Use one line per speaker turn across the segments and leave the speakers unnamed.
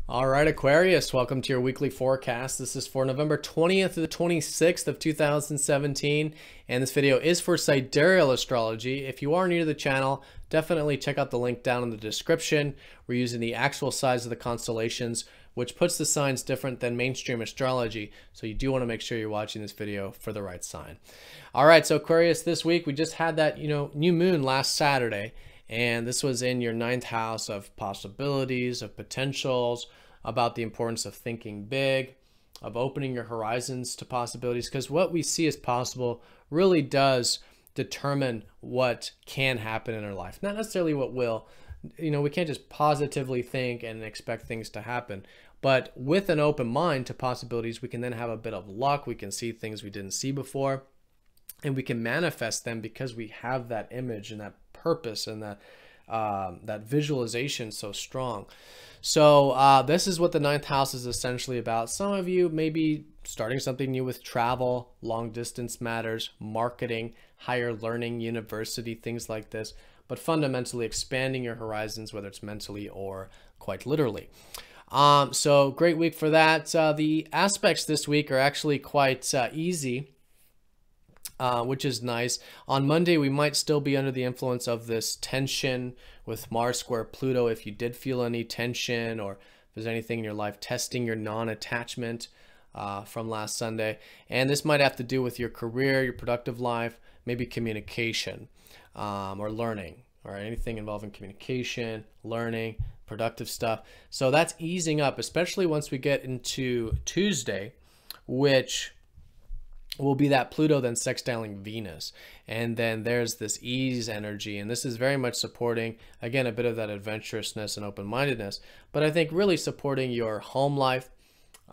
All right, Aquarius, welcome to your weekly forecast. This is for November 20th to the 26th of 2017, and this video is for Sidereal Astrology. If you are new to the channel, definitely check out the link down in the description. We're using the actual size of the constellations, which puts the signs different than mainstream astrology, so you do want to make sure you're watching this video for the right sign. All right, so Aquarius, this week we just had that, new moon last Saturday. And this was in your ninth house of possibilities, of potentials, about the importance of thinking big, of opening your horizons to possibilities, because what we see as possible really does determine what can happen in our life. Not necessarily what will. We can't just positively think and expect things to happen. But with an open mind to possibilities, we can then have a bit of luck. We can see things we didn't see before. And we can manifest them because we have that image and that purpose and that visualization so strong. So this is what the ninth house is essentially about. Some of you may be starting something new with travel, long distance matters, marketing, higher learning, university, things like this, but fundamentally expanding your horizons, whether it's mentally or quite literally. So great week for that. The aspects this week are actually quite easy. Which is nice. On Monday, we might still be under the influence of this tension with Mars square Pluto. If you did feel any tension, or if there's anything in your life testing your non-attachment from last Sunday. And this might have to do with your career, your productive life, maybe communication or learning, or anything involving communication, learning, productive stuff. So that's easing up, especially once we get into Tuesday, which will be that Pluto then sextiling Venus. And then there's this ease energy, and this is very much supporting, again, a bit of that adventurousness and open-mindedness, but I think really supporting your home life,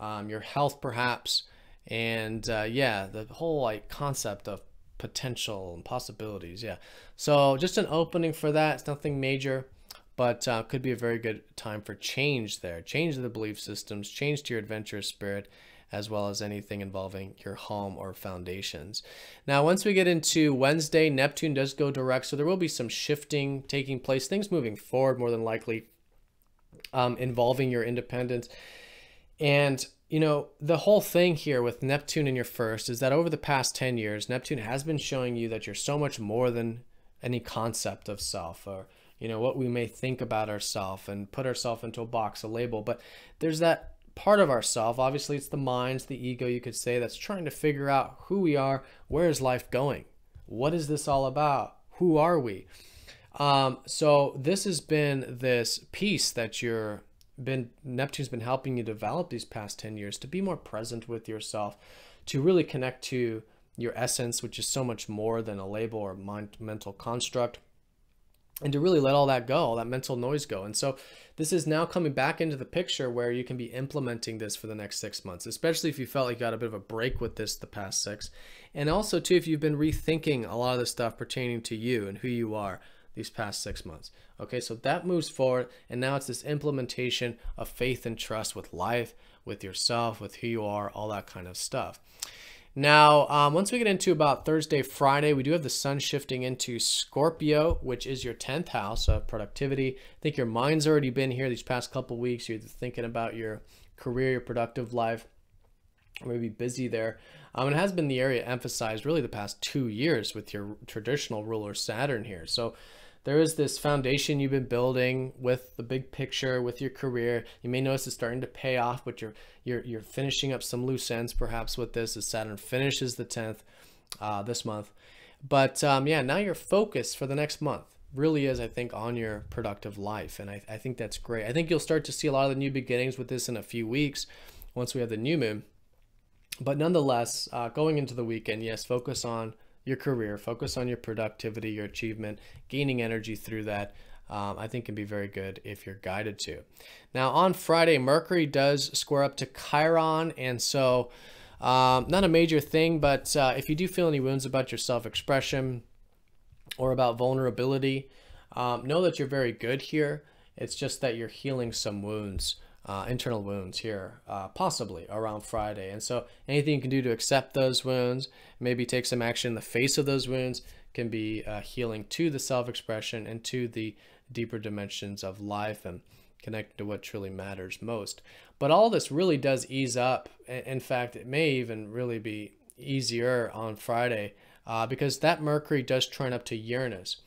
your health perhaps, and yeah, the whole concept of potential and possibilities. Yeah, so just an opening for that. It's nothing major, but could be a very good time for change there. Change to the belief systems, change to your adventurous spirit, as well as anything involving your home or foundations. Now, once we get into Wednesday, Neptune does go direct, so there will be some shifting taking place, things moving forward more than likely, involving your independence. And, the whole thing here with Neptune in your first is that over the past 10 years, Neptune has been showing you that you're so much more than any concept of self, or, what we may think about ourselves and put ourselves into a box, a label. But there's that part of ourself, obviously it's the mind, it's the ego, you could say, that's trying to figure out who we are, where is life going, what is this all about, who are we. So this has been this piece that Neptune's been helping you develop these past 10 years, to be more present with yourself, to really connect to your essence, which is so much more than a label or mental construct, and to really let all that go, all that mental noise go. And so this is now coming back into the picture where you can be implementing this for the next 6 months, especially if you felt like you got a bit of a break with this the past 6. And also too, if you've been rethinking a lot of the stuff pertaining to you and who you are these past 6 months. Okay, so that moves forward, and now it's this implementation of faith and trust with life, with yourself, with who you are, all that kind of stuff. Now, once we get into about Thursday, Friday, we do have the sun shifting into Scorpio, which is your 10th house of productivity. I think your mind's already been here these past couple weeks. You're thinking about your career, your productive life, or maybe busy there. It has been the area emphasized really the past 2 years with your traditional ruler Saturn here. So there is this foundation you've been building with the big picture, with your career. You may notice it's starting to pay off, but you're finishing up some loose ends perhaps with this, as Saturn finishes the 10th this month. But yeah, now your focus for the next month really is, I think, on your productive life. And I think that's great. I think you'll start to see a lot of the new beginnings with this in a few weeks once we have the new moon. But nonetheless, going into the weekend, yes, focus on your career, focus on your productivity, your achievement, gaining energy through that, I think can be very good if you're guided to. Now on Friday, Mercury does square up to Chiron, and so not a major thing, but if you do feel any wounds about your self-expression or about vulnerability, know that you're very good here. It's just that you're healing some wounds, internal wounds here, possibly around Friday. And so anything you can do to accept those wounds, maybe take some action in the face of those wounds, can be healing to the self-expression and to the deeper dimensions of life and connecting to what truly matters most. But all this really does ease up. In fact, it may even really be easier on Friday because that Mercury does trine up to Uranus.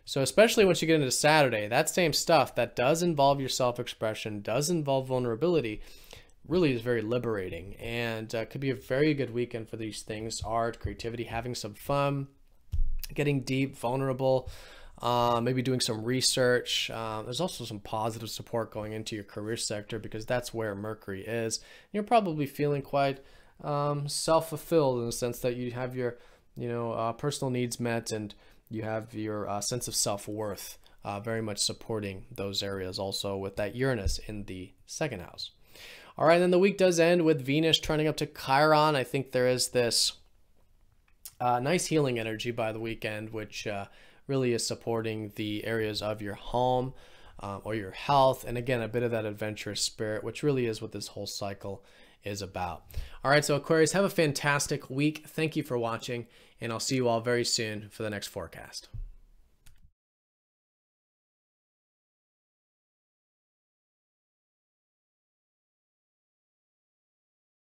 So especially once you get into Saturday, that same stuff that does involve your self-expression, does involve vulnerability, really is very liberating, and could be a very good weekend for these things: art, creativity, having some fun, getting deep, vulnerable, maybe doing some research. There's also some positive support going into your career sector because that's where Mercury is. You're probably feeling quite self-fulfilled in the sense that you have your personal needs met, and you have your sense of self-worth very much supporting those areas, also with that Uranus in the second house. All right, then the week does end with Venus trining up to Chiron. I think there is this nice healing energy by the weekend, which really is supporting the areas of your home or your health. And again, a bit of that adventurous spirit, which really is what this whole cycle is about. All right, so Aquarius, have a fantastic week. Thank you for watching, and I'll see you all very soon for the next forecast.